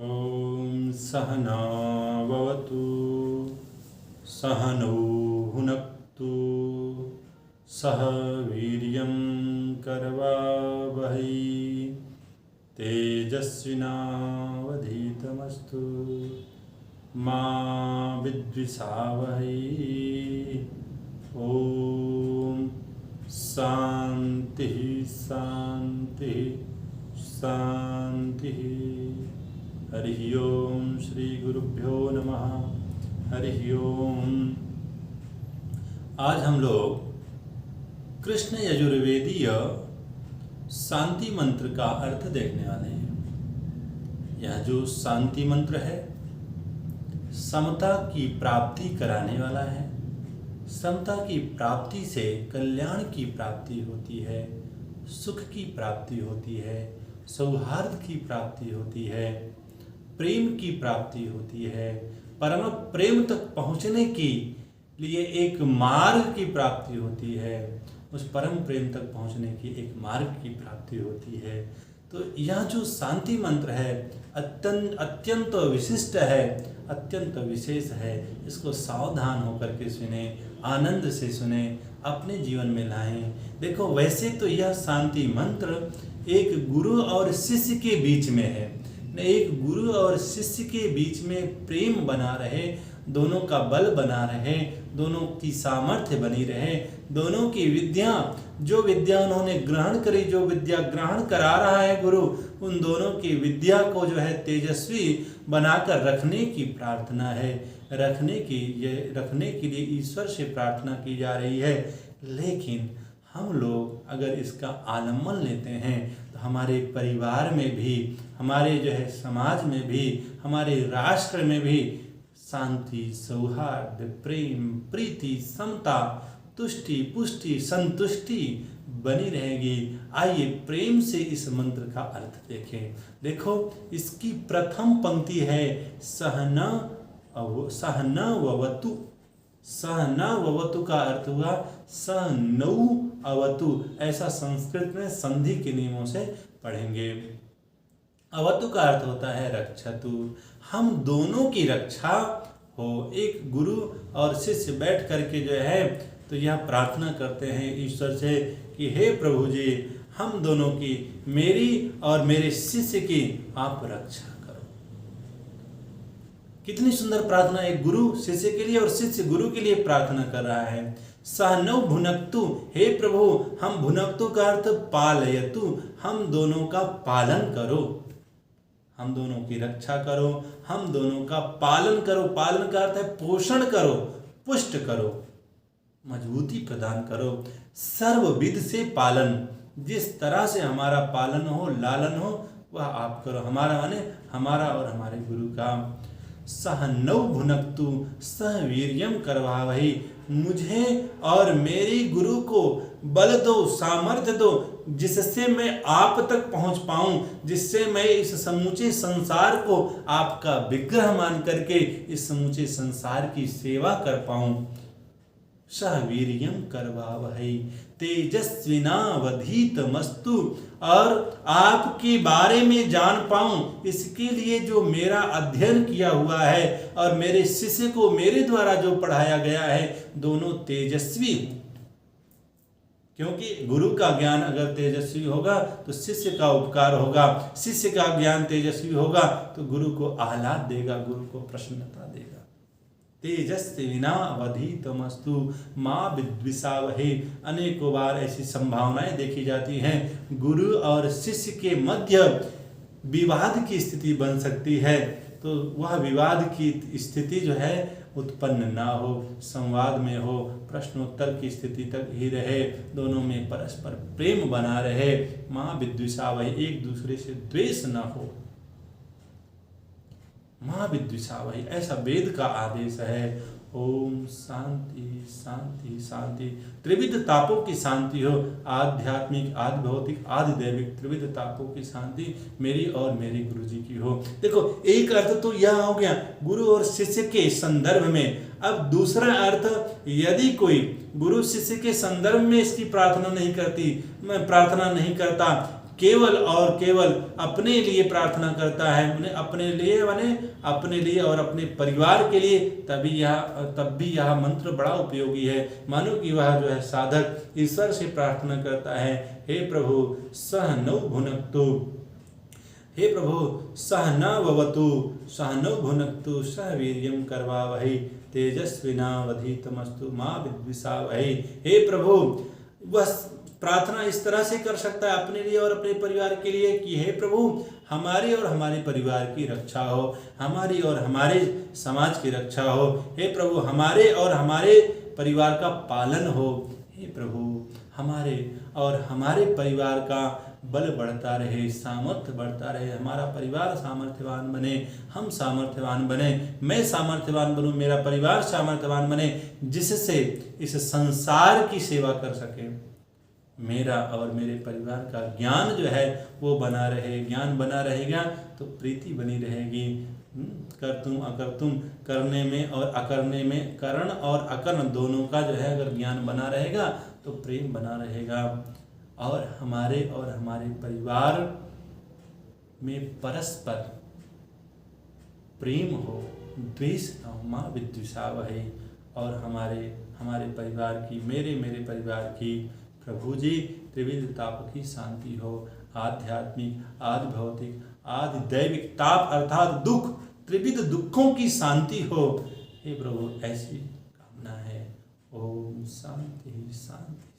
ॐ सहना भवतु सहनौ भुनक्तु सह वीर्यं करवावहै तेजस्विनावधीतमस्तु मा विद्विषावहै। ॐ शान्तिः शान्तिः शान्तिः। हरि ओम श्री गुरुभ्यो नमः। हरि ओम। आज हम लोग कृष्ण यजुर्वेदीय शांति मंत्र का अर्थ देखने वाले हैं। यह जो शांति मंत्र है समता की प्राप्ति कराने वाला है। समता की प्राप्ति से कल्याण की प्राप्ति होती है, सुख की प्राप्ति होती है, सौहार्द की प्राप्ति होती है, प्रेम की प्राप्ति होती है, परम प्रेम तक पहुंचने के लिए एक मार्ग की प्राप्ति होती है, उस परम प्रेम तक पहुंचने की एक मार्ग की प्राप्ति होती है। तो यह जो शांति मंत्र है अत्यंत विशिष्ट है, अत्यंत विशेष है। इसको सावधान होकर के सुने, आनंद से सुने, अपने जीवन में लाएं। देखो वैसे तो यह शांति मंत्र एक गुरु और शिष्य के बीच में है, एक गुरु और शिष्य के बीच में प्रेम बना रहे, दोनों का बल बना रहे, दोनों की सामर्थ्य बनी रहे, दोनों की विद्या जो विद्या उन्होंने ग्रहण करी, जो विद्या ग्रहण करा रहा है गुरु, उन दोनों की विद्या को जो है तेजस्वी बनाकर रखने की प्रार्थना है। रखने के लिए ईश्वर से प्रार्थना की जा रही है। लेकिन हम लोग अगर इसका आलम्बन लेते हैं तो हमारे परिवार में भी, हमारे जो है समाज में भी, हमारे राष्ट्र में भी शांति, सौहार्द, प्रेम, प्रीति, समता, तुष्टि, पुष्टि, संतुष्टि बनी रहेगी। आइए प्रेम से इस मंत्र का अर्थ देखें। देखो इसकी प्रथम पंक्ति है सहनवतु। सहनवतु का अर्थ हुआ सहनौ अवतु। ऐसा संस्कृत में संधि के नियमों से पढ़ेंगे। अवतु का अर्थ होता है रक्षतु। हम दोनों की रक्षा हो। एक गुरु और शिष्य बैठ करके जो है तो यह प्रार्थना करते हैं ईश्वर से कि हे प्रभु जी, हम दोनों की, मेरी और मेरे शिष्य की आप रक्षा करो। कितनी सुंदर प्रार्थना। एक गुरु शिष्य के लिए और शिष्य गुरु के लिए प्रार्थना कर रहा है। सहनौ भुनक्तु, हे प्रभु हम भुनक्तु का अर्थ पालयतु, हम दोनों का पालन करो, हम दोनों की रक्षा करो, हम दोनों का पालन करो। पालन का अर्थ है पोषण करो, पुष्ट करो, मजबूती प्रदान करो। सर्वविध से पालन, जिस तरह से हमारा पालन हो, लालन हो, वह आप करो। हमारा माने हमारा और हमारे गुरु का। सहनौ भुनक्तु सह वीर्यम करवावहै, मुझे और मेरे गुरु को बल दो, सामर्थ्य दो, जिससे मैं आप तक पहुंच पाऊं, जिससे मैं इस समूचे संसार को आपका विग्रह मान करके इस समूचे संसार की सेवा कर पाऊं। सह वीर्यम करवावहै तेजस्विनावधीतमस्तु, और आपके बारे में जान पाऊं, इसके लिए जो मेरा अध्ययन किया हुआ है और मेरे शिष्य को मेरे द्वारा जो पढ़ाया गया है, दोनों तेजस्वी। क्योंकि गुरु का ज्ञान अगर तेजस्वी होगा तो शिष्य का उपकार होगा, शिष्य का ज्ञान तेजस्वी होगा तो गुरु को आह्लाद देगा, गुरु को प्रसन्नता देगा। तेजस्विनावधीतमस्तु मा विद्विषावहै। अनेकों बार ऐसी संभावनाएं देखी जाती हैं, गुरु और शिष्य के मध्य विवाद की स्थिति बन सकती है, तो वह विवाद की स्थिति जो है उत्पन्न ना हो, संवाद में हो, प्रश्नोत्तर की स्थिति तक ही रहे, दोनों में परस्पर प्रेम बना रहे। माँ विद्विषावहै, एक दूसरे से द्वेष ना हो। माँ विद्विषावहै, ऐसा वेद का आदेश है। ओम शांति शांति शांति। त्रिविध तापों की शांति हो, आध्यात्मिक, आदि भौतिक, आदि दैविक त्रिविध तापों की शांति मेरी और मेरे गुरु जी की हो। देखो एक अर्थ तो यह हो गया गुरु और शिष्य के संदर्भ में। अब दूसरा अर्थ, यदि कोई गुरु शिष्य के संदर्भ में इसकी प्रार्थना नहीं करता, केवल और केवल अपने लिए प्रार्थना करता है, उन्हें अपने लिए माने अपने लिए और अपने परिवार के लिए, तब भी यह मंत्र बड़ा उपयोगी है। मानो कि वह जो है साधक ईश्वर से प्रार्थना करता है, हे प्रभु सह नौ भुनक्तु, हे प्रभु सह न भवतु सह नौ भुनक्तु सह वीर्यं करवावहै तेजस्विनावधीतमस्तु मां विद्विषावहै। हे प्रभु, वह प्रार्थना इस तरह से कर सकता है अपने लिए और अपने परिवार के लिए कि हे प्रभु हमारे और हमारे परिवार की रक्षा हो, हमारी और हमारे समाज की रक्षा हो, हे प्रभु हमारे और हमारे परिवार का पालन हो, हे प्रभु हमारे और हमारे परिवार का बल बढ़ता रहे, सामर्थ्य बढ़ता रहे, हमारा परिवार सामर्थ्यवान बने, हम सामर्थ्यवान बने, मैं सामर्थ्यवान बनूं, मेरा परिवार सामर्थ्यवान बने, जिससे इस संसार की सेवा कर सके। मेरा और मेरे परिवार का ज्ञान जो है वो बना रहे, ज्ञान बना रहेगा तो प्रीति बनी रहेगी। कर्तुम अकर्तुम, करने में और अकरने में, करण और अकर्ण दोनों का जो है अगर ज्ञान बना रहेगा तो प्रेम बना रहेगा, और हमारे परिवार में परस्पर प्रेम हो, द्वेष न हो, मां विद्विषावहै। और हमारे परिवार की, मेरे परिवार की प्रभु जी त्रिविध ताप की शांति हो, आध्यात्मिक, आदि भौतिक, आदि दैविक ताप अर्थात दुख, त्रिविध दुखों की शांति हो, हे प्रभु ऐसी कामना है। ओम शांति शांति।